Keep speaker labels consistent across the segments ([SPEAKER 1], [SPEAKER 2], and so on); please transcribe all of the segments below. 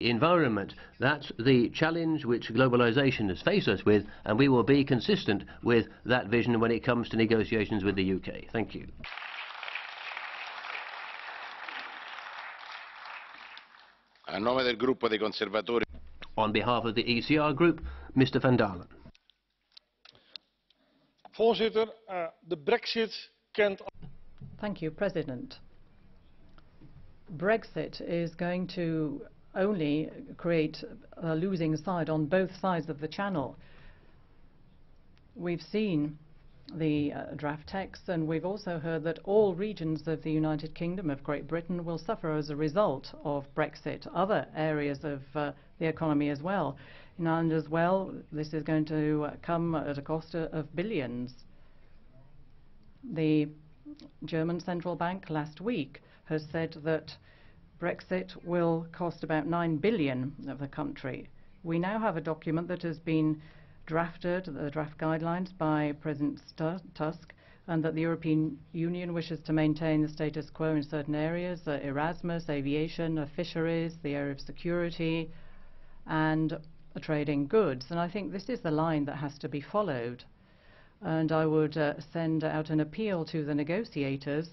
[SPEAKER 1] environment. That's the challenge which globalisation has faced us with, and we will be consistent with that vision when it comes to negotiations with the UK. Thank you.
[SPEAKER 2] A nome del gruppo dei conservatori.
[SPEAKER 1] On behalf of the ECR group, Mr Van Dalen.
[SPEAKER 3] Voorzitter, de Brexit kent...
[SPEAKER 4] Thank you, President. Brexit is going to only create a losing side on both sides of the Channel. We've seen the draft text, and we've also heard that all regions of the United Kingdom of Great Britain will suffer as a result of Brexit, other areas of the economy as well. In Ireland as well, this is going to come at a cost of billions. The German central bank last week has said that Brexit will cost about 9 billion of the country. We now have a document that has been drafted, the draft guidelines by President Tusk, and that the European Union wishes to maintain the status quo in certain areas, Erasmus, aviation, fisheries, the area of security, and trade in goods. And I think this is the line that has to be followed. And I would send out an appeal to the negotiators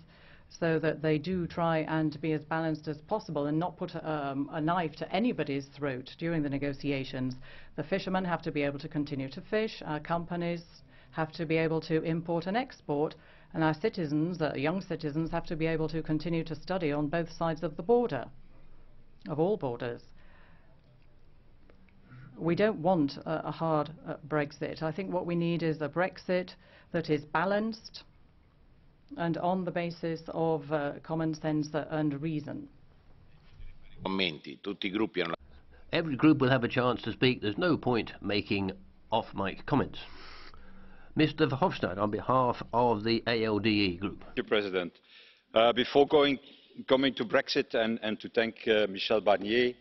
[SPEAKER 4] so that they do try and be as balanced as possible and not put a knife to anybody's throat during the negotiations. The fishermen have to be able to continue to fish, our companies have to be able to import and export, and our citizens, young citizens, have to be able to continue to study on both sides of the border, of all borders. We don't want a hard Brexit. I think what we need is a Brexit that is balanced and on the basis of common sense and reason.
[SPEAKER 1] Every group will have a chance to speak. There's no point making off-mic comments. Mr Verhofstadt, on behalf of the ALDE Group.
[SPEAKER 5] Thank you, President. Before coming to Brexit and to thank Michel Barnier,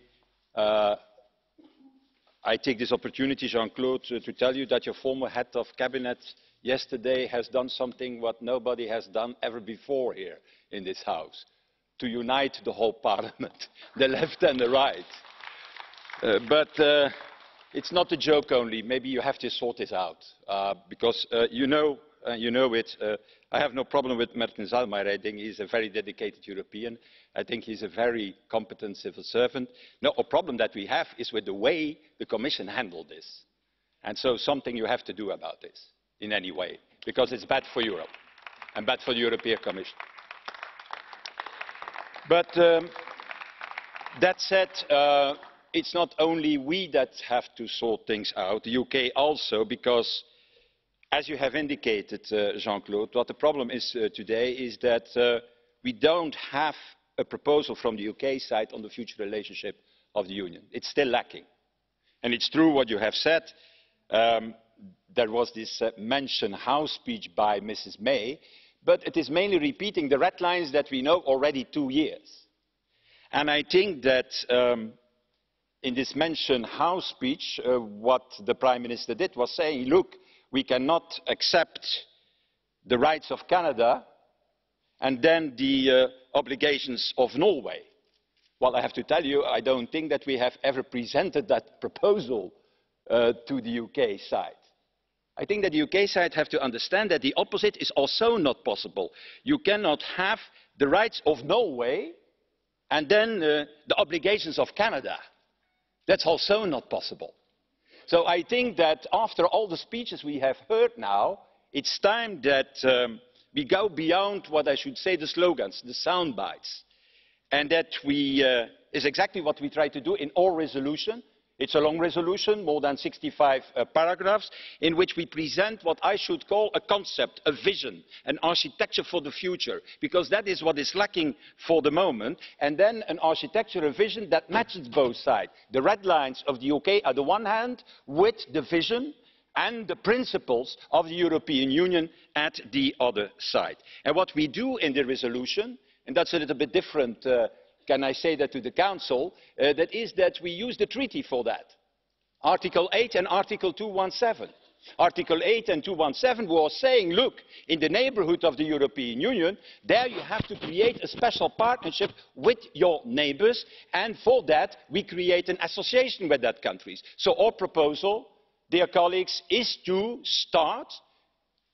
[SPEAKER 5] I take this opportunity, Jean-Claude, to tell you that your former head of cabinet yesterday has done something what nobody has done ever before here in this House, to unite the whole Parliament, the left and the right. But it's not a joke only. Maybe you have to sort this out, because you know it. I have no problem with Martin Selmayrs. I think he's a very dedicated European. I think he's a very competent civil servant. No, a problem that we have is with the way the Commission handled this. And so something you have to do about this in any way, because it's bad for Europe and bad for the European Commission. But that said, it's not only we that have to sort things out, the UK also, because as you have indicated, Jean-Claude, what the problem is today is that we don't have a proposal from the UK side on the future relationship of the Union. It's still lacking. And it's true what you have said. There was this mentioned House speech by Mrs. May, but it is mainly repeating the red lines that we know already 2 years. And I think that in this mentioned House speech, what the Prime Minister did was saying, look, we cannot accept the rights of Canada and then the obligations of Norway. Well, I have to tell you, I don't think that we have ever presented that proposal to the UK side. I think that the UK side have to understand that the opposite is also not possible. You cannot have the rights of Norway and then the obligations of Canada. That's also not possible. So I think that after all the speeches we have heard now, it's time that we go beyond what I should say the slogans, the sound bites, and that is exactly what we try to do in our resolution. It's a long resolution, more than 65 paragraphs, in which we present what I should call a concept, a vision, an architecture for the future, because that is what is lacking for the moment, and then an architecture, a vision that matches both sides. The red lines of the UK on the one hand, with the vision and the principles of the European Union at the other side. And what we do in the resolution, and that's a little bit different, can I say that to the Council, that is that we use the treaty for that. Article 8 and Article 217. Article 8 and 217 was saying, look, in the neighbourhood of the European Union, there you have to create a special partnership with your neighbours, and for that we create an association with that countries. So our proposal, dear colleagues, is to start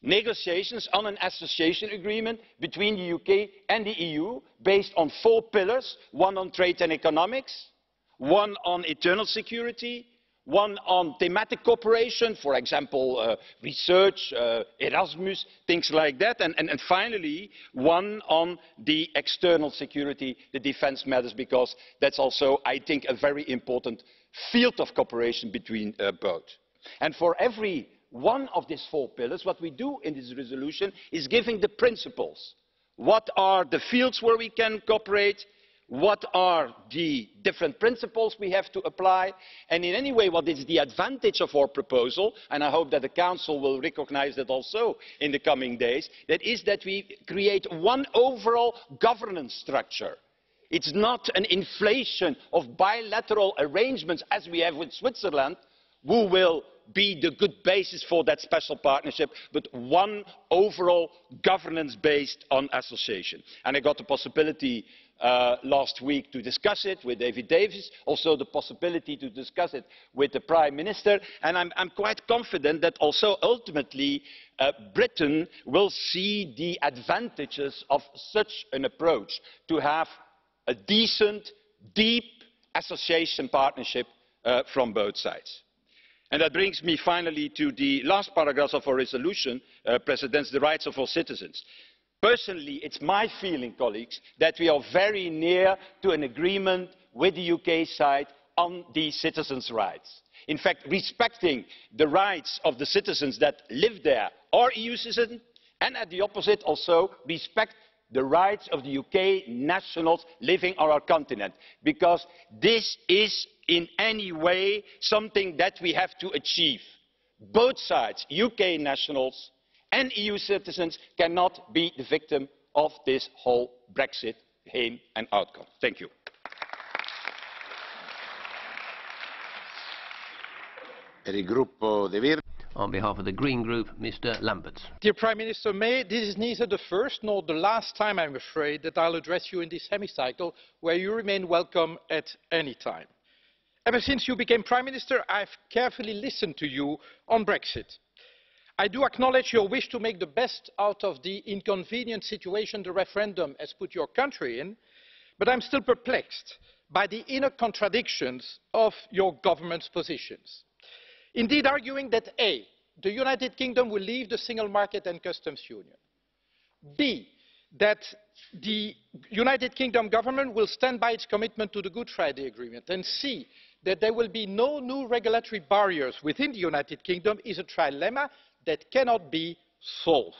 [SPEAKER 5] negotiations on an association agreement between the UK and the EU based on 4 pillars, one on trade and economics, one on internal security, one on thematic cooperation, for example, research, Erasmus, things like that, and finally, one on the external security, the defence matters, because that's also, I think, a very important field of cooperation between both. And for every one of these 4 pillars, what we do in this resolution is giving the principles. What are the fields where we can cooperate? What are the different principles we have to apply? And in any way, what is the advantage of our proposal, and I hope that the Council will recognise that also in the coming days, that is that we create one overall governance structure. It's not an inflation of bilateral arrangements as we have with Switzerland, who will be the good basis for that special partnership, but one overall governance based on association. And I got the possibility last week to discuss it with David Davis, also the possibility to discuss it with the Prime Minister, and I'm quite confident that also ultimately Britain will see the advantages of such an approach, to have a decent, deep association partnership from both sides. And that brings me finally to the last paragraph of our resolution, the rights of all citizens. Personally, it's my feeling, colleagues, that we are very near to an agreement with the UK side on the citizens' rights. In fact, respecting the rights of the citizens that live there are EU citizens, and at the opposite also respect the rights of the UK nationals living on our continent, because this is in any way something that we have to achieve. Both sides, UK nationals and EU citizens, cannot be the victim of this whole Brexit aim and outcome. Thank you.
[SPEAKER 1] On behalf of the Green Group, Mr. Lamberts.
[SPEAKER 6] Dear Prime Minister May, this is neither the first nor the last time, I'm afraid, that I'll address you in this hemicycle, where you remain welcome at any time. Ever since you became Prime Minister, I've carefully listened to you on Brexit. I do acknowledge your wish to make the best out of the inconvenient situation the referendum has put your country in, but I'm still perplexed by the inner contradictions of your government's positions. Indeed, arguing that A, the United Kingdom will leave the single market and customs union, B, that the United Kingdom government will stand by its commitment to the Good Friday Agreement, and C, that there will be no new regulatory barriers within the United Kingdom, is a trilemma that cannot be solved.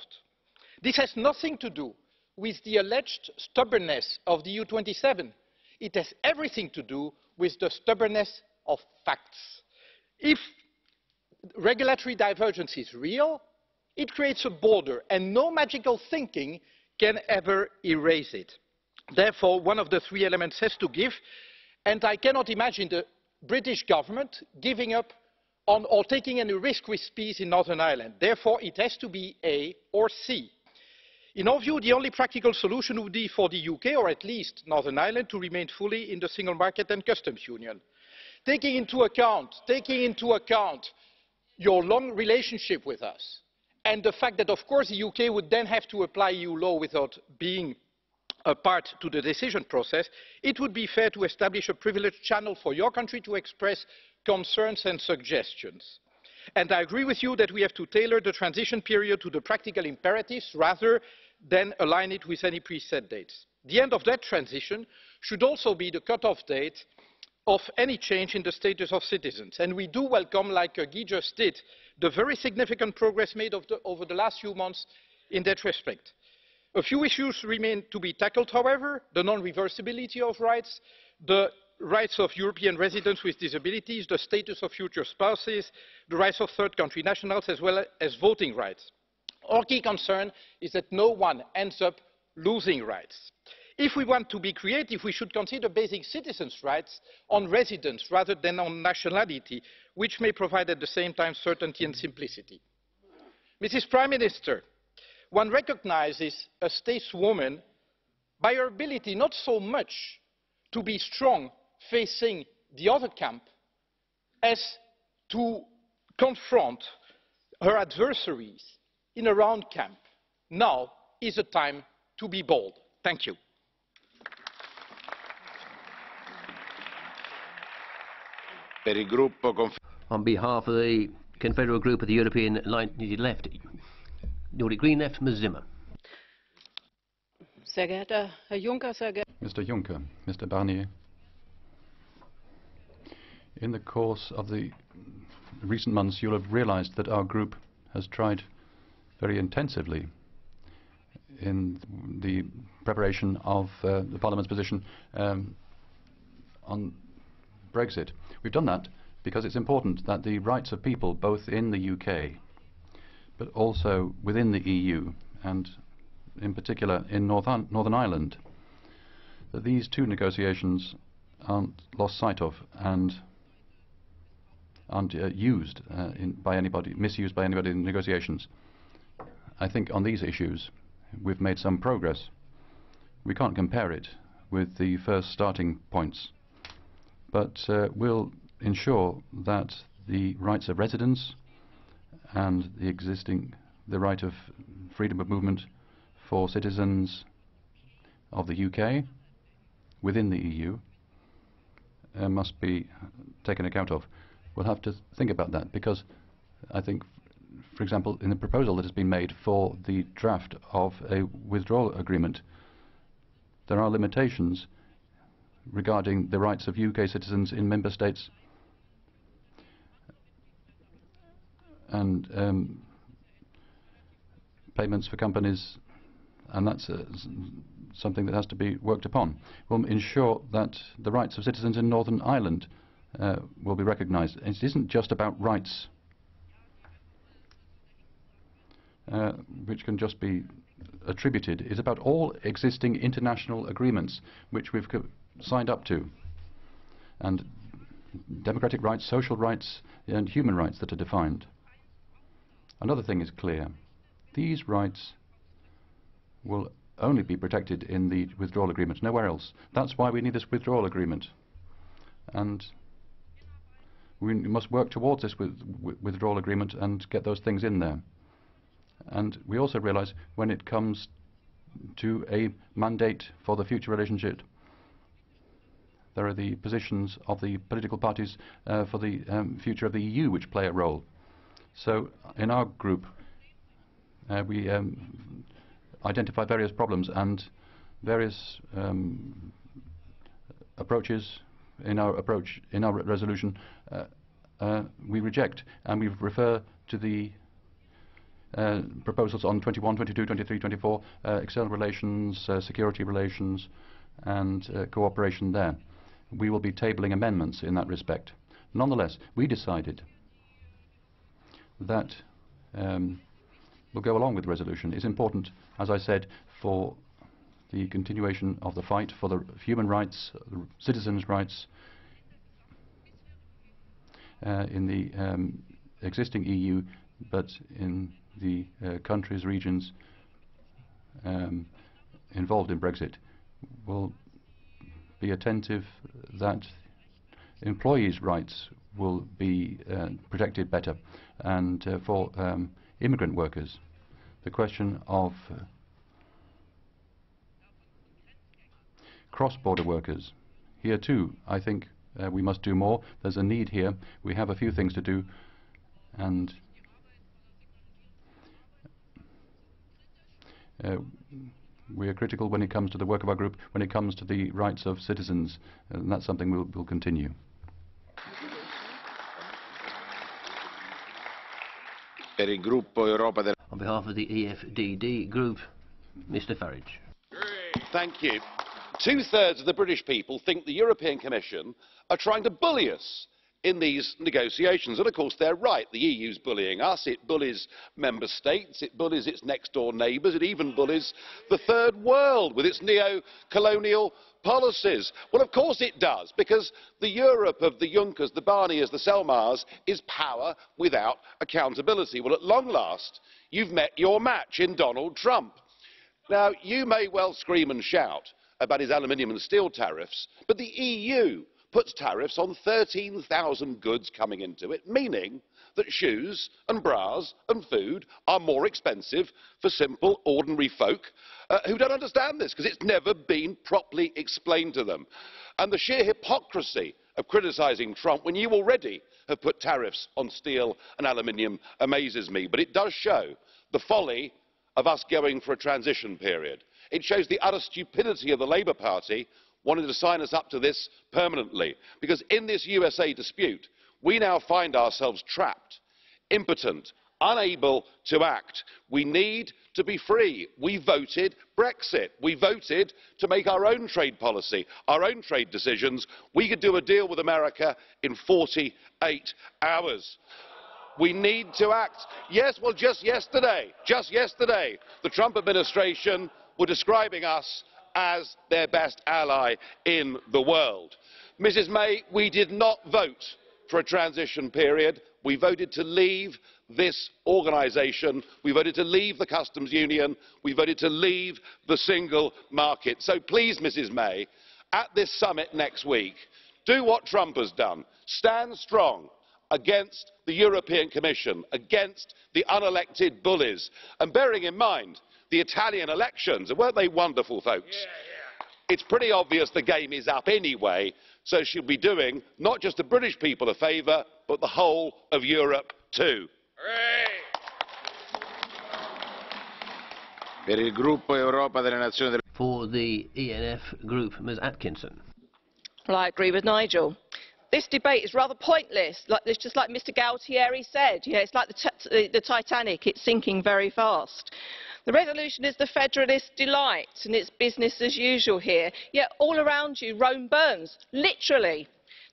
[SPEAKER 6] This has nothing to do with the alleged stubbornness of the EU27. It has everything to do with the stubbornness of facts. If regulatory divergence is real, it creates a border, and no magical thinking can ever erase it. Therefore, one of the 3 elements has to give, and I cannot imagine the British government giving up on or taking any risk with peace in Northern Ireland. Therefore, it has to be A or C. In our view, the only practical solution would be for the UK, or at least Northern Ireland, to remain fully in the single market and customs union. Taking into account your long relationship with us, and the fact that, of course, the UK would then have to apply EU law without being a part to the decision process, it would be fair to establish a privileged channel for your country to express concerns and suggestions. And I agree with you that we have to tailor the transition period to the practical imperatives rather than align it with any preset dates. The end of that transition should also be the cut-off date of any change in the status of citizens. And we do welcome, like Guy just did, the very significant progress made over the last few months in that respect. A few issues remain to be tackled, however: the non-reversibility of rights, the rights of European residents with disabilities, the status of future spouses, the rights of third country nationals, as well as voting rights. Our key concern is that no one ends up losing rights. If we want to be creative, we should consider basing citizens' rights on residence rather than on nationality, which may provide at the same time certainty and simplicity. Mrs. Prime Minister, one recognises a stateswoman by her ability not so much to be strong facing the other camp as to confront her adversaries in a round camp. Now is the time to be bold. Thank you.
[SPEAKER 1] On behalf of the Confederal Group of the European Left, Nordic Green Left, Ms. Zimmer.
[SPEAKER 7] Sehr geehrter Herr Juncker, sehr geehrter
[SPEAKER 8] Mr. Juncker, Mr. Barnier, in the course of the recent months you'll have realized that our group has tried very intensively in the preparation of the Parliament's position on Brexit. We've done that because it's important that the rights of people, both in the UK, but also within the EU, and in particular in Northern Ireland, that these two negotiations aren't lost sight of and aren't misused by anybody in negotiations. I think on these issues we've made some progress. We can't compare it with the first starting points, but we'll ensure that the rights of residents and the right of freedom of movement for citizens of the UK within the EU must be taken account of. We'll have to think about that, because I think, for example, in the proposal that has been made for the draft of a withdrawal agreement, there are limitations regarding the rights of UK citizens in member states and payments for companies, and that's something that has to be worked upon. We'll ensure that the rights of citizens in Northern Ireland will be recognised. It isn't just about rights which can just be attributed. It's about all existing international agreements which we've signed up to, and democratic rights, social rights and human rights that are defined. Another thing is clear. These rights will only be protected in the withdrawal agreement, nowhere else. That's why we need this withdrawal agreement. And we must work towards this withdrawal agreement and get those things in there. And we also realise when it comes to a mandate for the future relationship, there are the positions of the political parties for the future of the EU which play a role. So in our group we identify various problems and various approaches in our resolution we reject, and we refer to the proposals on 21, 22, 23, 24, external relations, security relations and cooperation there. We will be tabling amendments in that respect. Nonetheless, we decided that we'll go along with the resolution. It's important, as I said, for the continuation of the fight for the human rights, the citizens' rights in the existing EU, but in the countries, regions involved in Brexit. We'll be attentive that employees' rights will be protected better, and for immigrant workers, the question of cross-border workers. Here too, I think we must do more. There's a need here. We have a few things to do, and we are critical when it comes to the work of our group, when it comes to the rights of citizens, and that's something we'll continue.
[SPEAKER 1] On behalf of the EFDD Group, Mr. Farage.
[SPEAKER 2] Thank you. 2/3 of the British people think the European Commission are trying to bully us in these negotiations. And of course they're right. The EU's bullying us, it bullies member states, it bullies its next door neighbours, it even bullies the third world with its neo-colonial policies. Well, of course it does, because the Europe of the Junckers, the Barniers, the Selmayrs is power without accountability. Well, at long last, you've met your match in Donald Trump. Now, you may well scream and shout about his aluminium and steel tariffs, but the EU puts tariffs on 13,000 goods coming into it, meaning that shoes and bras and food are more expensive for simple, ordinary folk who don't understand this, because it's never been properly explained to them. And the sheer hypocrisy of criticising Trump when you already have put tariffs on steel and aluminium amazes me. But it does show the folly of us going for a transition period. It shows the utter stupidity of the Labour Party wanting to sign us up to this permanently, because in this USA dispute we now find ourselves trapped, impotent, unable to act. We need to be free. We voted Brexit. We voted to make our own trade policy, our own trade decisions. We could do a deal with America in 48 hours. We need to act. Yes, well, just yesterday, the Trump administration were describing us as their best ally in the world. Mrs May, we did not vote for a transition period. We voted to leave this organisation. We voted to leave the customs union. We voted to leave the single market. So please, Mrs May, at this summit next week, do what Trump has done. Stand strong against the European Commission, against the unelected bullies, and bearing in mind the Italian elections, and weren't they wonderful, folks? It's pretty obvious the game is up anyway, so she'll be doing not just the British people a favour, but the whole of Europe too.
[SPEAKER 1] For the ENF Group, Ms Atkinson.
[SPEAKER 7] Well, I agree with Nigel. This debate is rather pointless, just like Mr Gualtieri said. Yeah, it's like the Titanic, it's sinking very fast. The resolution is the federalist delight, and it's business as usual here. Yet all around you, Rome burns, literally.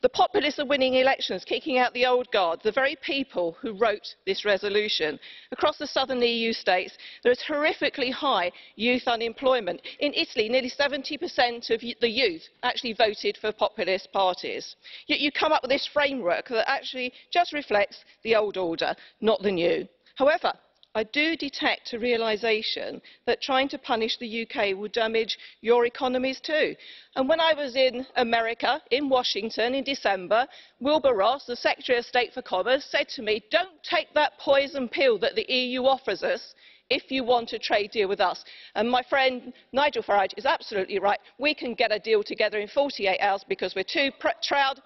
[SPEAKER 7] The populists are winning elections, kicking out the old guard, the very people who wrote this resolution. Across the southern EU states, there is horrifically high youth unemployment. In Italy, nearly 70% of the youth actually voted for populist parties. Yet you come up with this framework that actually just reflects the old order, not the new. However, I do detect a realisation that trying to punish the UK will damage your economies too. And when I was in America, in Washington, in December, Wilbur Ross, the Secretary of State for Commerce, said to me, "Don't take that poison pill that the EU offers us if you want a trade deal with us." And my friend Nigel Farage is absolutely right. We can get a deal together in 48 hours because we're two proud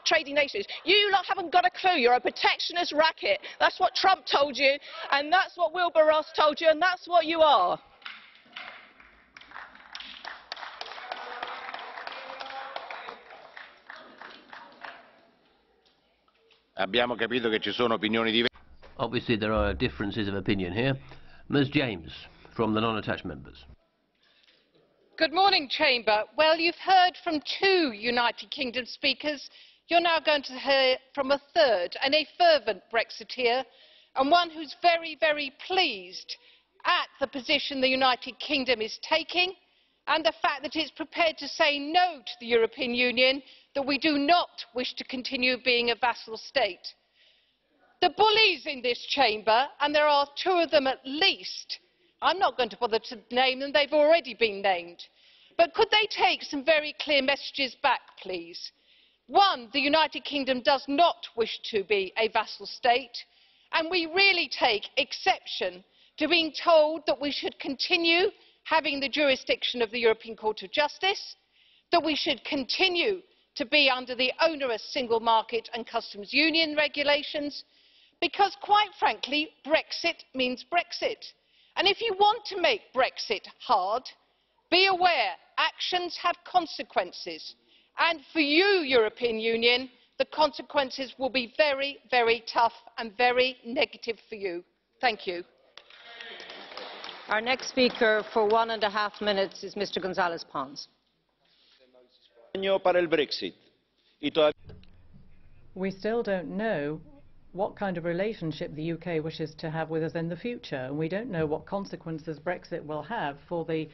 [SPEAKER 7] trading nations. You lot haven't got a clue. You're a protectionist racket. That's what Trump told you, and that's what Wilbur Ross told you, and that's what you are.
[SPEAKER 2] Abbiamo capito che ci sono opinioni diverse.
[SPEAKER 1] Obviously there are differences of opinion here. Ms James, from the non-attached members.
[SPEAKER 9] Good morning, Chamber. Well, you've heard from two United Kingdom speakers. You're now going to hear from a third, and a fervent Brexiteer, and one who's very, very pleased at the position the United Kingdom is taking, and the fact that it's prepared to say no to the European Union, that we do not wish to continue being a vassal state. The bullies in this chamber, and there are two of them at least, I'm not going to bother to name them, they've already been named, but could they take some very clear messages back, please? One, the United Kingdom does not wish to be a vassal state, and we really take exception to being told that we should continue having the jurisdiction of the European Court of Justice, that we should continue to be under the onerous single market and customs union regulations, because quite frankly Brexit means Brexit, and if you want to make Brexit hard, be aware actions have consequences, and for you, European Union, the consequences will be very, very tough and very negative for you. Thank you.
[SPEAKER 10] Our next speaker for 1.5 minutes is Mr. González Pons.
[SPEAKER 4] we still don't know what kind of relationship the UK wishes to have with us in the future, and we don't know what consequences Brexit will have for the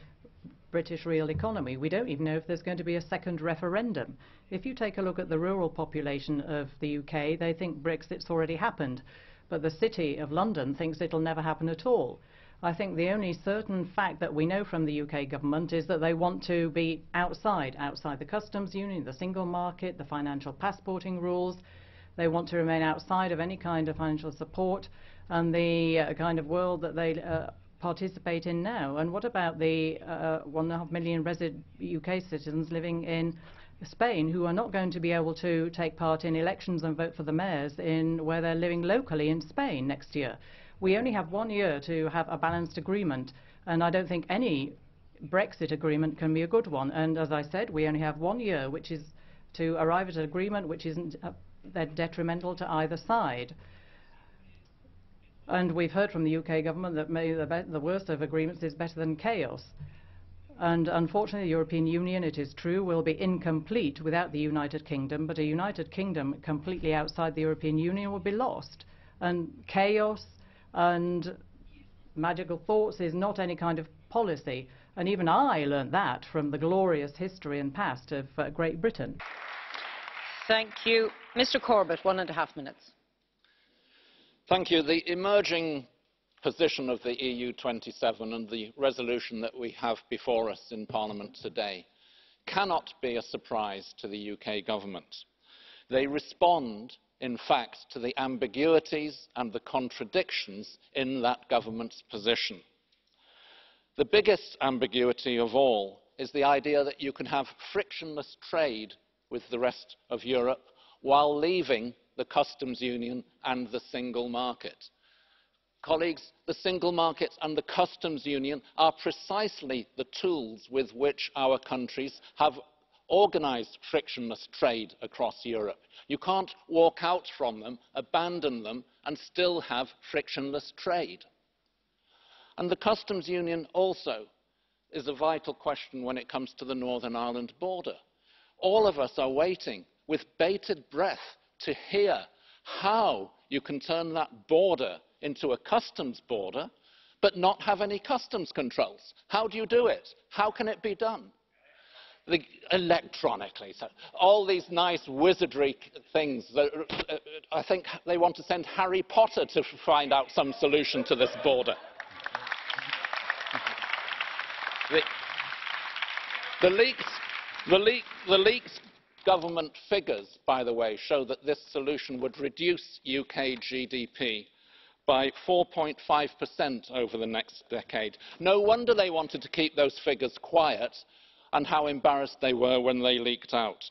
[SPEAKER 4] British real economy. We don't even know if there's going to be a second referendum. If you take a look at the rural population of the UK, they think Brexit's already happened, but the City of London thinks it'll never happen at all. I think the only certain fact that we know from the UK government is that they want to be outside the customs union, the single market, the financial passporting rules. They want to remain outside of any kind of financial support and the kind of world that they participate in now. And what about the 1.5 million UK citizens living in Spain who are not going to be able to take part in elections and vote for the mayors in where they're living locally in Spain next year? We only have 1 year to have a balanced agreement, and I don't think any Brexit agreement can be a good one. And as I said, we only have 1 year, which is to arrive at an agreement which isn't detrimental to either side. And we've heard from the UK government that maybe the worst of agreements is better than chaos. And unfortunately, the European Union, it is true, will be incomplete without the United Kingdom, but a United Kingdom completely outside the European Union will be lost. And chaos and magical thoughts is not any kind of policy. And even I learned that from the glorious history and past of Great Britain.
[SPEAKER 10] Thank you. Mr. Corbett, 1.5 minutes.
[SPEAKER 11] Thank you. The emerging position of the EU 27 and the resolution that we have before us in Parliament today cannot be a surprise to the UK government. They respond, in fact, to the ambiguities and the contradictions in that government's position. The biggest ambiguity of all is the idea that you can have frictionless trade with the rest of Europe while leaving the customs union and the single market. Colleagues, the single market and the customs union are precisely the tools with which our countries have organised frictionless trade across Europe. You can't walk out from them, abandon them, and still have frictionless trade. And the customs union also is a vital question when it comes to the Northern Ireland border. All of us are waiting with bated breath to hear how you can turn that border into a customs border but not have any customs controls. How do you do it? How can it be done? Electronically. So all these nice wizardry things. I think they want to send Harry Potter to find out some solution to this border. The leaked government figures, by the way, show that this solution would reduce UK GDP by 4.5% over the next decade. No wonder they wanted to keep those figures quiet, and how embarrassed they were when they leaked out.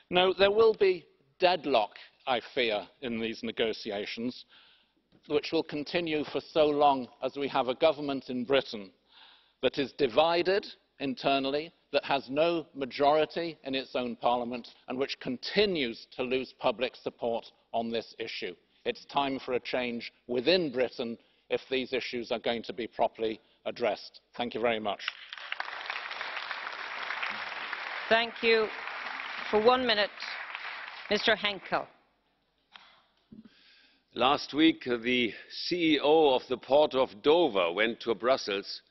[SPEAKER 11] No, there will be deadlock, I fear, in these negotiations, which will continue for so long as we have a government in Britain that is divided internally, that has no majority in its own parliament, and which continues to lose public support on this issue. It's time for a change within Britain if these issues are going to be properly addressed. Thank you very much.
[SPEAKER 10] Thank you. For 1 minute, Mr. Henkel.
[SPEAKER 12] Last week, the CEO of the port of Dover went to Brussels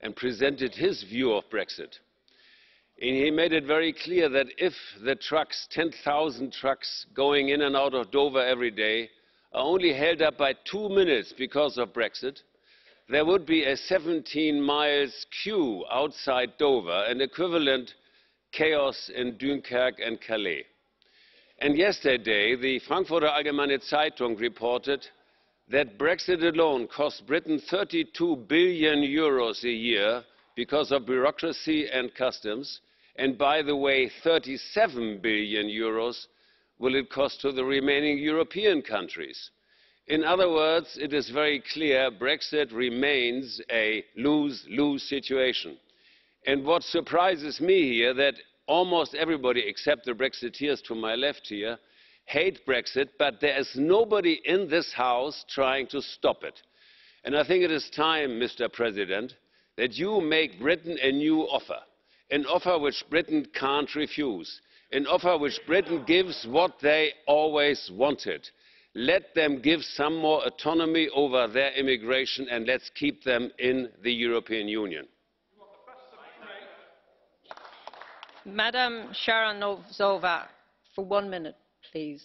[SPEAKER 12] and presented his view of Brexit. And he made it very clear that if the trucks, 10,000 trucks going in and out of Dover every day, are only held up by 2 minutes because of Brexit, there would be a 17 miles queue outside Dover, an equivalent chaos in Dunkirk and Calais. And yesterday, the Frankfurter Allgemeine Zeitung reported that Brexit alone cost Britain 32 billion euros a year because of bureaucracy and customs, and by the way, 37 billion euros will it cost to the remaining European countries. In other words, it is very clear Brexit remains a lose-lose situation. And what surprises me here, that almost everybody except the Brexiteers to my left here hate Brexit, but there is nobody in this House trying to stop it. And I think it is time, Mr. President, that you make Britain a new offer, an offer which Britain can't refuse. an offer which Britain gives what they always wanted. Let them give some more autonomy over their immigration and let's keep them in the European Union.
[SPEAKER 10] Madam Sharanova, for 1 minute, please.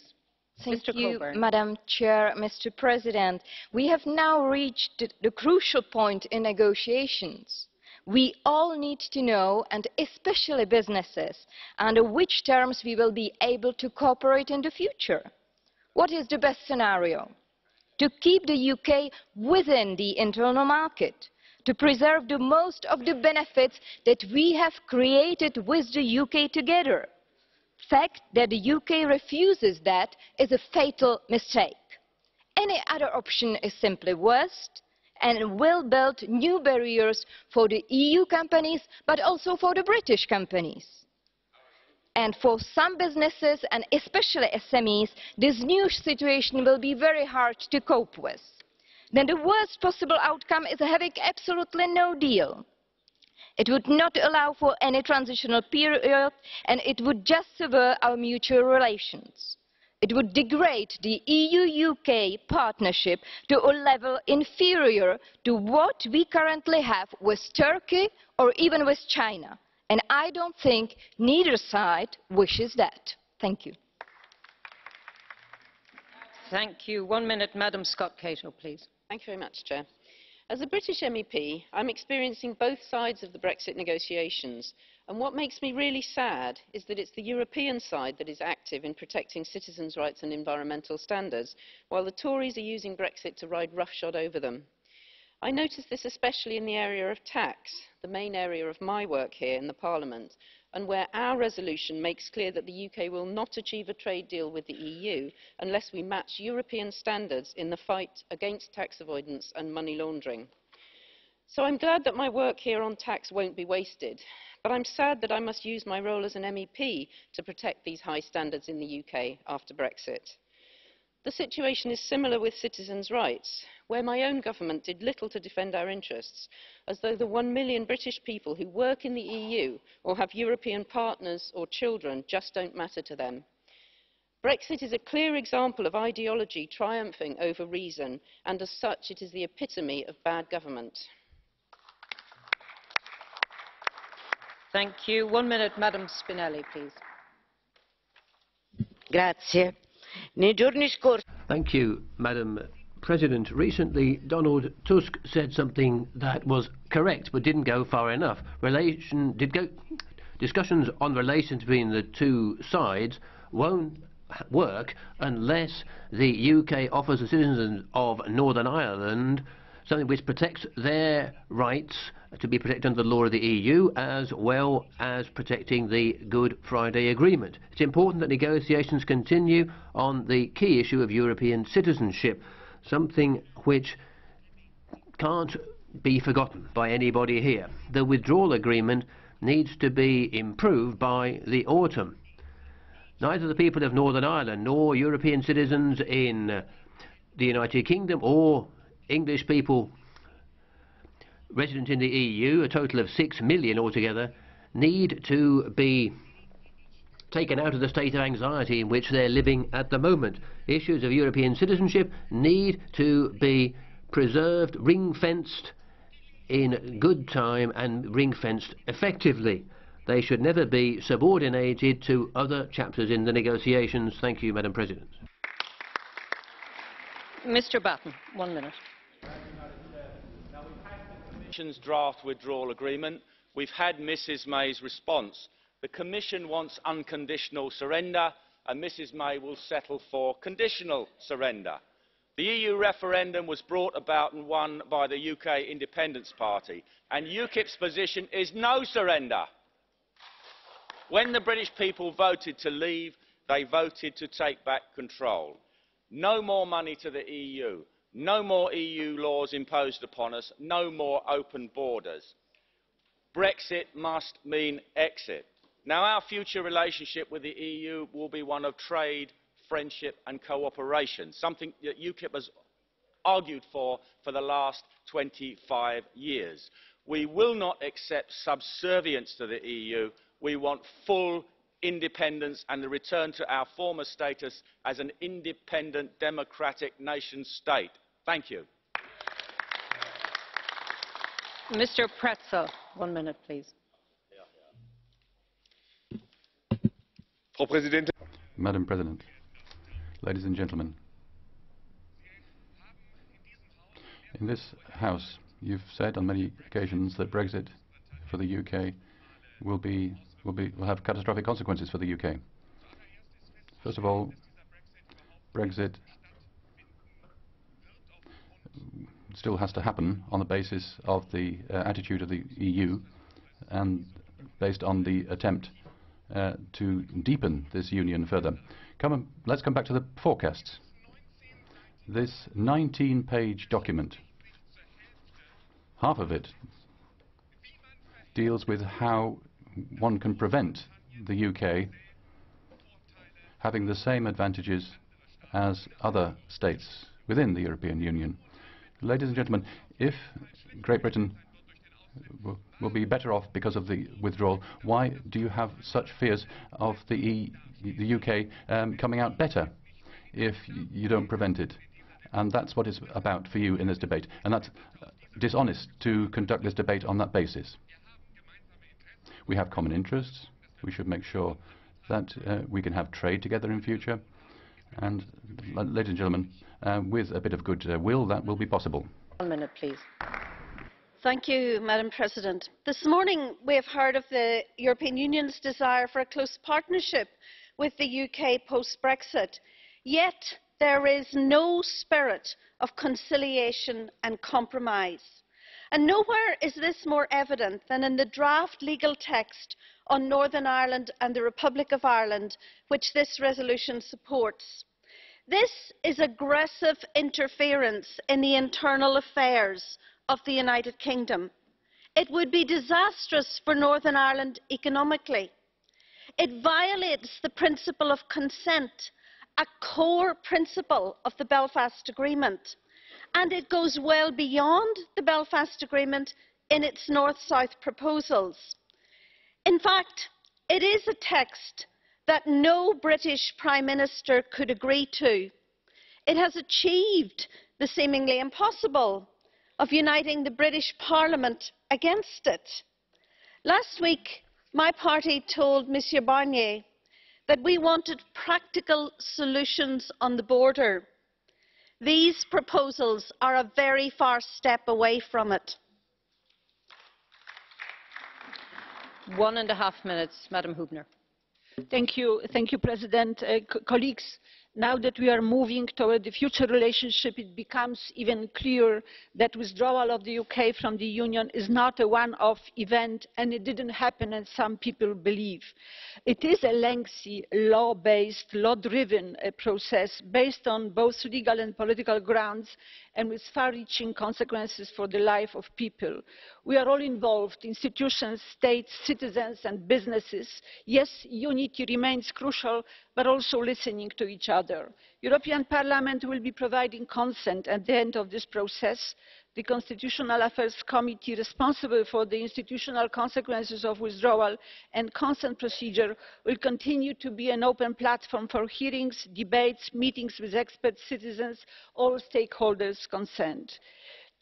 [SPEAKER 13] Thank
[SPEAKER 10] Mr.
[SPEAKER 13] you,
[SPEAKER 10] Coburn.
[SPEAKER 13] Madam Chair, Mr. President. We have now reached the crucial point in negotiations. We all need to know, and especially businesses, under which terms we will be able to cooperate in the future. What is the best scenario? To keep the UK within the internal market, to preserve the most of the benefits that we have created with the UK together. The fact that the UK refuses that is a fatal mistake. Any other option is simply worst and will build new barriers for the EU companies, but also for the British companies. And for some businesses, and especially SMEs, this new situation will be very hard to cope with. Then the worst possible outcome is having absolutely no deal. It would not allow for any transitional period, and it would just sever our mutual relations. It would degrade the EU-UK partnership to a level inferior to what we currently have with Turkey or even with China. And I don't think neither side wishes that. Thank you.
[SPEAKER 10] Thank you. 1 minute, Madam Scott-Cato, please.
[SPEAKER 14] Thank you very much, Chair. As a British MEP, I'm experiencing both sides of the Brexit negotiations, and what makes me really sad is that it's the European side that is active in protecting citizens' rights and environmental standards, while the Tories are using Brexit to ride roughshod over them. I notice this especially in the area of tax, the main area of my work here in the Parliament, and where our resolution makes clear that the UK will not achieve a trade deal with the EU unless we match European standards in the fight against tax avoidance and money laundering. So I'm glad that my work here on tax won't be wasted, but I'm sad that I must use my role as an MEP to protect these high standards in the UK after Brexit. The situation is similar with citizens' rights, where my own government did little to defend our interests, as though the 1 million British people who work in the EU or have European partners or children just don't matter to them. Brexit is a clear example of ideology triumphing over reason, and as such it is the epitome of bad government.
[SPEAKER 10] Thank you. 1 minute, Madam Spinelli, please.
[SPEAKER 15] Grazie. Nei giorni scorsi.
[SPEAKER 1] Thank you, Madam President. Recently, Donald Tusk said something that was correct but didn't go far enough. Discussions on relations between the two sides won't work unless the UK offers the citizens of Northern Ireland something which protects their rights to be protected under the law of the EU, as well as protecting the Good Friday Agreement. It's important that negotiations continue on the key issue of European citizenship, something which can't be forgotten by anybody here. The withdrawal agreement needs to be improved by the autumn. Neither the people of Northern Ireland nor European citizens in the United Kingdom or English people resident in the EU, a total of 6 million altogether, need to be taken out of the state of anxiety in which they're living at the moment. Issues of European citizenship need to be preserved, ring-fenced in good time and ring-fenced effectively. They should never be subordinated to other chapters in the negotiations. Thank you, Madam President.
[SPEAKER 10] Mr. Batten, 1 minute.
[SPEAKER 16] Commission's draft withdrawal agreement. We've had Mrs May's response. The Commission wants unconditional surrender and Mrs May will settle for conditional surrender. The EU referendum was brought about and won by the UK Independence Party, and UKIP's position is no surrender. When the British people voted to leave, they voted to take back control. No more money to the EU. No more EU laws imposed upon us, no more open borders. Brexit must mean exit. Now our future relationship with the EU will be one of trade, friendship and cooperation, something that UKIP has argued for the last 25 years. We will not accept subservience to the EU. We want full independence and the return to our former status as an independent democratic nation state. Thank you.
[SPEAKER 10] Mr. Pretzel, 1 minute, please.
[SPEAKER 8] Madam President, ladies and gentlemen, in this House you've said on many occasions that Brexit for the UK will have catastrophic consequences for the UK. First of all, Brexit still has to happen on the basis of the attitude of the EU and based on the attempt to deepen this union further. Let's come back to the forecasts. This 19-page document, half of it deals with how one can prevent the UK having the same advantages as other states within the European Union. Ladies and gentlemen, if Great Britain will be better off because of the withdrawal, why do you have such fears of the UK coming out better if you don't prevent it? And that's what it's about for you in this debate. And that's dishonest to conduct this debate on that basis. We have common interests. We should make sure that we can have trade together in future. And, ladies and gentlemen, with a bit of goodwill, that will be possible.
[SPEAKER 10] 1 minute, please.
[SPEAKER 17] Thank you, Madam President. This morning we have heard of the European Union's desire for a close partnership with the UK post-Brexit. Yet there is no spirit of conciliation and compromise. And nowhere is this more evident than in the draft legal text on Northern Ireland and the Republic of Ireland, which this resolution supports. This is aggressive interference in the internal affairs of the United Kingdom. It would be disastrous for Northern Ireland economically. It violates the principle of consent, a core principle of the Belfast Agreement, and it goes well beyond the Belfast Agreement in its North-South proposals. In fact, it is a text that no British Prime Minister could agree to. It has achieved the seemingly impossible of uniting the British Parliament against it. Last week, my party told Mr Barniers that we wanted practical solutions on the border. These proposals are a very far step away from it.
[SPEAKER 10] 1.5 minutes, Madam Hübner.
[SPEAKER 18] Thank you, President. Colleagues, now that we are moving toward the future relationship, it becomes even clearer that withdrawal of the UK from the Union is not a one-off event, and it didn't happen as some people believe. It is a lengthy, law-based, law-driven process based on both legal and political grounds and with far-reaching consequences for the life of people. We are all involved, institutions, states, citizens and businesses. Yes, unity remains crucial, but also listening to each other. European Parliament will be providing consent at the end of this process. The Constitutional Affairs Committee responsible for the institutional consequences of withdrawal and consent procedure will continue to be an open platform for hearings, debates, meetings with experts, citizens, all stakeholders concerned.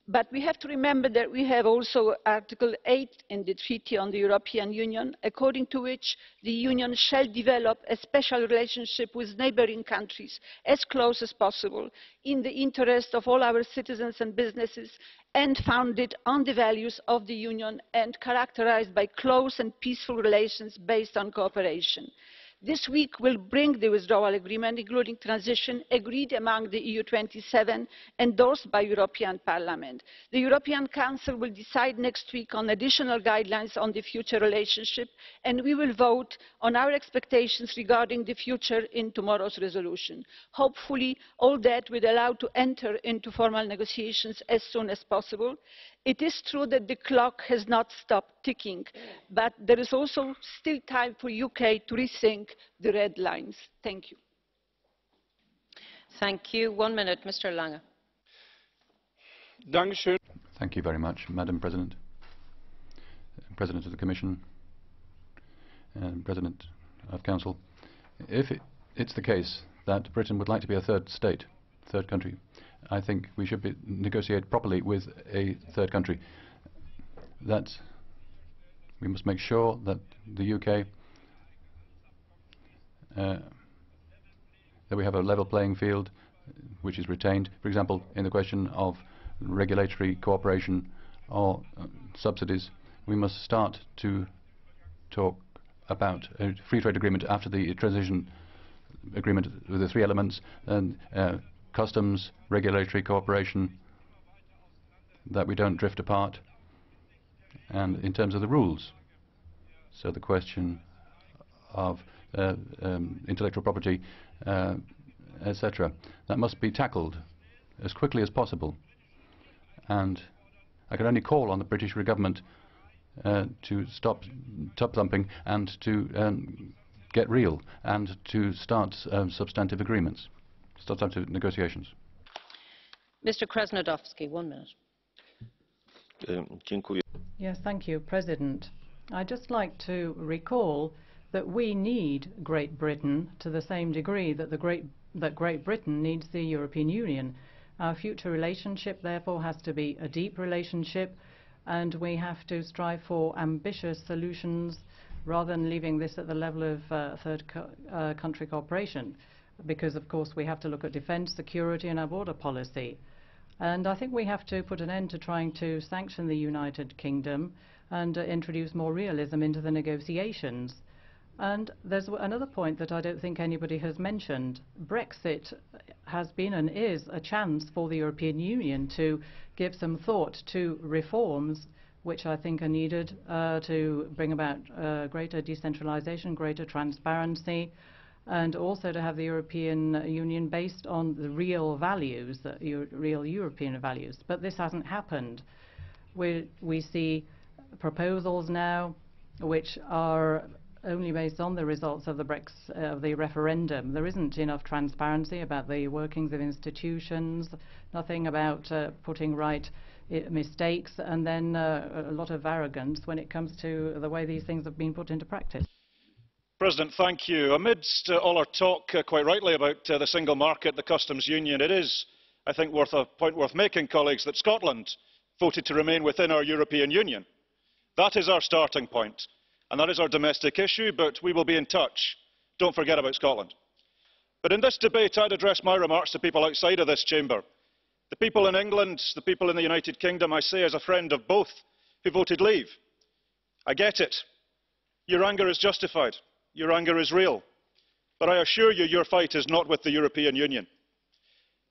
[SPEAKER 18] But we have to remember that we have also Article 8 in the Treaty on the European Union, according to which the Union shall develop a special relationship with neighbouring countries as close as possible in the interest of all our citizens and businesses, and founded on the values of the Union and characterised by close and peaceful relations based on cooperation. This week will bring the withdrawal agreement, including transition, agreed among the EU27, endorsed by the European Parliament. The European Council will decide next week on additional guidelines on the future relationship, and we will vote on our expectations regarding the future in tomorrow's resolution. Hopefully, all that will allow to enter into formal negotiations as soon as possible. It is true that the clock has not stopped ticking, but there is also still time for the UK to rethink the red lines. Thank you.
[SPEAKER 10] Thank you. 1 minute, Mr. Lange.
[SPEAKER 8] Thank you very much, Madam President, President of the Commission, President of Council. If it's the case that Britain would like to be a third state, third country, I think we should negotiate properly with a third country. That we must make sure that the UK, that we have a level playing field which is retained. For example, in the question of regulatory cooperation or subsidies, we must start to talk about a free trade agreement after the transition agreement with the three elements, and customs, regulatory cooperation, that we don't drift apart, and in terms of the rules. So the question of intellectual property, etc., that must be tackled as quickly as possible. And I can only call on the British government to stop tub thumping and to get real and to start substantive agreements, substantive negotiations.
[SPEAKER 10] Mr. Krasnodowski, 1 minute.
[SPEAKER 4] Yes, thank you, President. I'd just like to recall that we need Great Britain to the same degree that Great Britain needs the European Union. Our future relationship, therefore, has to be a deep relationship, and we have to strive for ambitious solutions rather than leaving this at the level of third country cooperation, because, of course, we have to look at defence, security and our border policy. And I think we have to put an end to trying to sanction the United Kingdom and introduce more realism into the negotiations. And there's another point that I don't think anybody has mentioned. Brexit has been and is a chance for the European Union to give some thought to reforms which I think are needed to bring about greater decentralisation, greater transparency, and also to have the European Union based on the real values, real European values. But this hasn't happened. We see proposals now which are only based on the results of the referendum. There isn't enough transparency about the workings of institutions, nothing about putting right mistakes, and then a lot of arrogance when it comes to the way these things have been put into practice.
[SPEAKER 19] President, thank you. Amidst all our talk, quite rightly, about the single market, the customs union, it is, I think, a point worth making, colleagues, that Scotland voted to remain within our European Union. That is our starting point, and that is our domestic issue, but we will be in touch. Don't forget about Scotland. But in this debate, I'd address my remarks to people outside of this chamber. The people in England, the people in the United Kingdom, I say as a friend of both, who voted leave. I get it. Your anger is justified. Your anger is real. But I assure you, your fight is not with the European Union.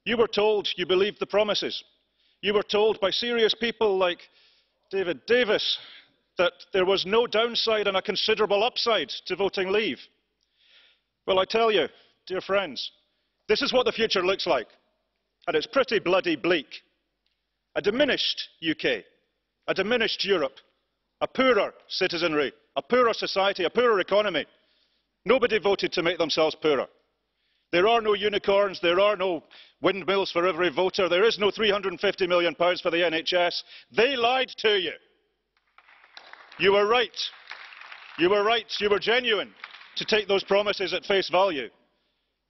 [SPEAKER 19] You were told, you believed the promises. You were told by serious people like David Davis that there was no downside and a considerable upside to voting leave. Well, I tell you, dear friends, this is what the future looks like. And it's pretty bloody bleak. A diminished UK, a diminished Europe, a poorer citizenry, a poorer society, a poorer economy. Nobody voted to make themselves poorer. There are no unicorns, there are no windmills for every voter, there is no £350 million for the NHS. They lied to you. You were right. You were right. You were genuine to take those promises at face value.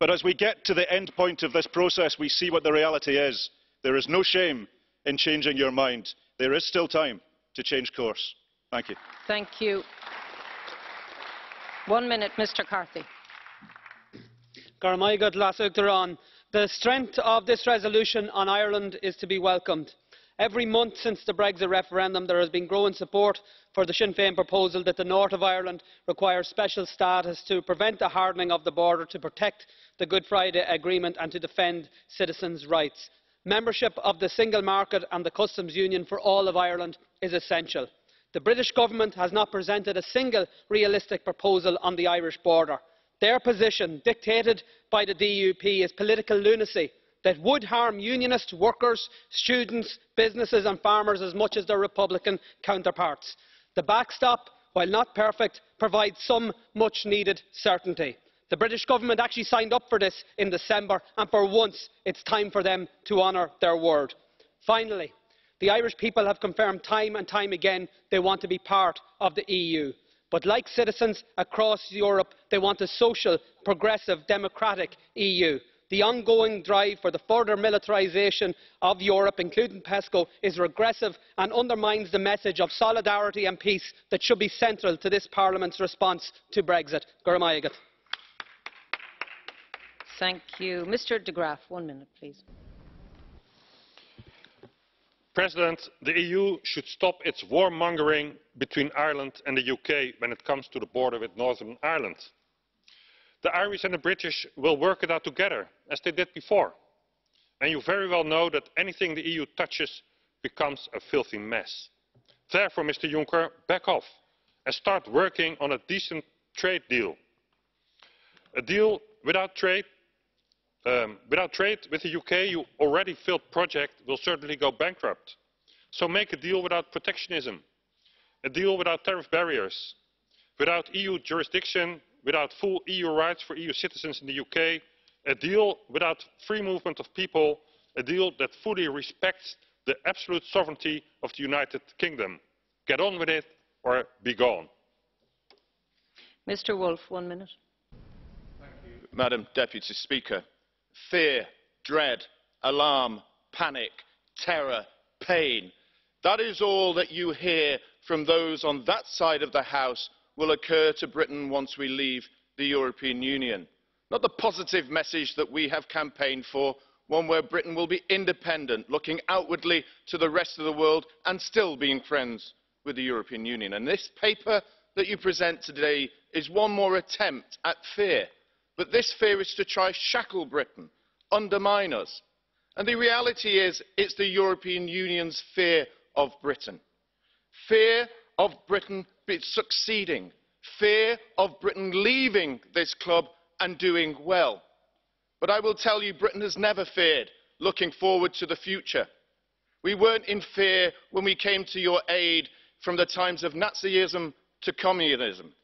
[SPEAKER 19] But as we get to the end point of this process, we see what the reality is. There is no shame in changing your mind. There is still time to change course. Thank you.
[SPEAKER 10] Thank you. 1 minute, Mr. Carthy.
[SPEAKER 20] The strength of this resolution on Ireland is to be welcomed. Every month since the Brexit referendum, there has been growing support for the Sinn Féin proposal that the north of Ireland requires special status to prevent the hardening of the border, to protect the Good Friday Agreement and to defend citizens' rights. Membership of the single market and the customs union for all of Ireland is essential. The British government has not presented a single realistic proposal on the Irish border. Their position, dictated by the DUP, is political lunacy that would harm unionist workers, students, businesses and farmers as much as their Republican counterparts. The backstop, while not perfect, provides some much needed certainty. The British government actually signed up for this in December, and for once it's time for them to honour their word. Finally, the Irish people have confirmed time and time again they want to be part of the EU. But like citizens across Europe, they want a social, progressive, democratic EU. The ongoing drive for the further militarisation of Europe, including PESCO, is regressive and undermines the message of solidarity and peace that should be central to this Parliament's response to Brexit.
[SPEAKER 10] Thank you. Mr de Graaf, 1 minute, please.
[SPEAKER 21] President, the EU should stop its warmongering between Ireland and the UK when it comes to the border with Northern Ireland. The Irish and the British will work it out together, as they did before. And you very well know that anything the EU touches becomes a filthy mess. Therefore, Mr Juncker, back off and start working on a decent trade deal. A deal without trade with the UK, your already failed project will certainly go bankrupt. So make a deal without protectionism, a deal without tariff barriers, without EU jurisdiction, without full EU rights for EU citizens in the UK, a deal without free movement of people, a deal that fully respects the absolute sovereignty of the United Kingdom. Get on with it or be gone.
[SPEAKER 10] Mr Wolf, 1 minute.
[SPEAKER 22] Madam Deputy Speaker, fear, dread, alarm, panic, terror, pain. That is all that you hear from those on that side of the House will occur to Britain once we leave the European Union. Not the positive message that we have campaigned for, one where Britain will be independent, looking outwardly to the rest of the world and still being friends with the European Union. And this paper that you present today is one more attempt at fear. But this fear is to try shackle Britain, undermine us. And the reality is, it's the European Union's fear of Britain. Fear of Britain succeeding. Fear of Britain leaving this club and doing well. But I will tell you, Britain has never feared looking forward to the future. We weren't in fear when we came to your aid from the times of Nazism to communism.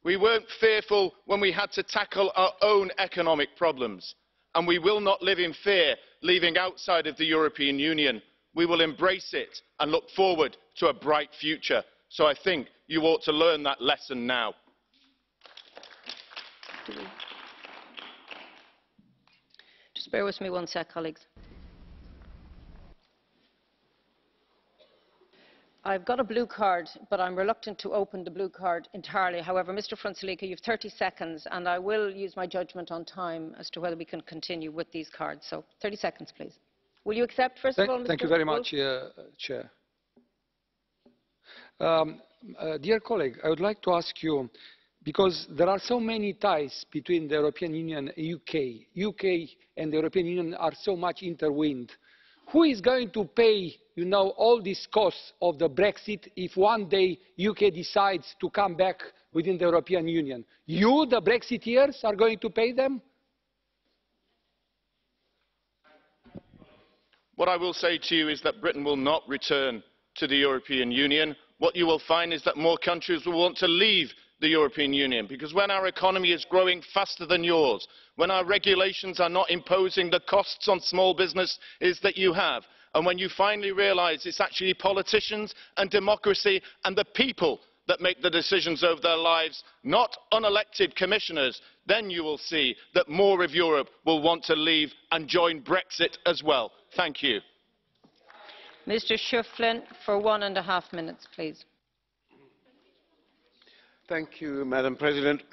[SPEAKER 22] We weren't fearful when we had to tackle our own economic problems. And we will not live in fear leaving outside of the European Union. We will embrace it and look forward to a bright future. So I think you ought to learn that lesson now.
[SPEAKER 10] Just bear with me 1 sec, colleagues. I've got a blue card, but I'm reluctant to open the blue card entirely. However, Mr Frunzulică, you have 30 seconds, and I will use my judgment on time as to whether we can continue with these cards. So, 30 seconds, please. Will you accept, first of all, Mr.
[SPEAKER 23] Thank you very much, Chair. Dear colleague, I would like to ask you, because there are so many ties between the European Union and UK. UK and the European Union are so much intertwined. Who is going to pay, all these costs of the Brexit if one day UK decides to come back within the European Union? You, the Brexiteers, are going to pay them?
[SPEAKER 22] What I will say to you is that Britain will not return to the European Union. What you will find is that more countries will want to leave the European Union, because when our economy is growing faster than yours, when our regulations are not imposing the costs on small businesses that you have, and when you finally realise it's actually politicians and democracy and the people that make the decisions over their lives, not unelected commissioners, then you will see that more of Europe will want to leave and join Brexit as well. Thank you.
[SPEAKER 10] Mr Schöpflin, for 1.5 minutes, please.
[SPEAKER 24] Thank you, Madam President.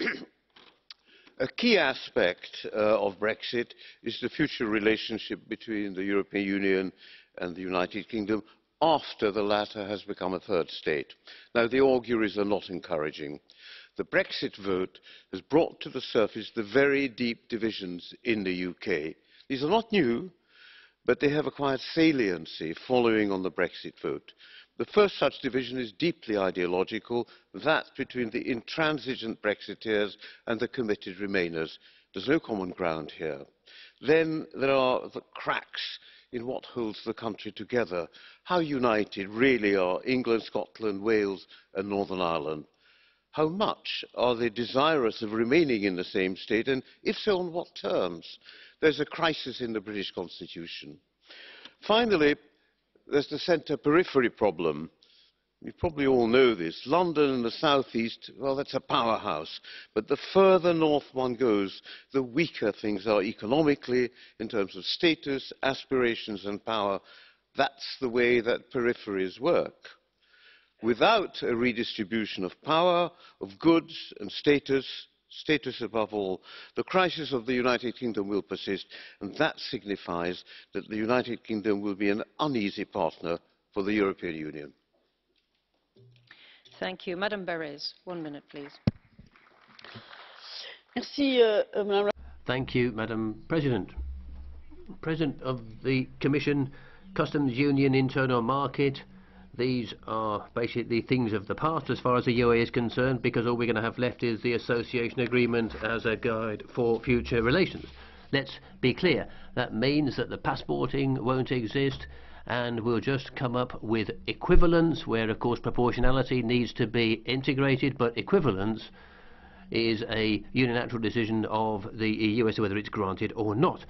[SPEAKER 24] A key aspect of Brexit is the future relationship between the European Union and the United Kingdom after the latter has become a third state. Now, the auguries are not encouraging. The Brexit vote has brought to the surface the very deep divisions in the UK. These are not new, but they have acquired saliency following on the Brexit vote. The first such division is deeply ideological, that between the intransigent Brexiteers and the committed Remainers. There's no common ground here. Then there are the cracks in what holds the country together. How united really are England, Scotland, Wales and Northern Ireland? How much are they desirous of remaining in the same state, and if so, on what terms? There's a crisis in the British Constitution. Finally, there's the centre-periphery problem. You probably all know this. London and the southeast, well, that's a powerhouse. But the further north one goes, the weaker things are economically, in terms of status, aspirations and power. That's the way that peripheries work. Without a redistribution of power, of goods and status above all, the crisis of the United Kingdom will persist, and that signifies that the United Kingdom will be an uneasy partner for the European Union.
[SPEAKER 10] Thank you. Madam Beres, 1 minute, please.
[SPEAKER 1] Thank you, Madam President. President of the Commission, Customs Union, Internal Market, these are basically things of the past as far as the UAE is concerned, because all we're going to have left is the association agreement as a guide for future relations. Let's be clear, that means that the passporting won't exist, and we'll just come up with equivalence, where of course proportionality needs to be integrated, but equivalence is a unilateral decision of the EU as to whether it's granted or not.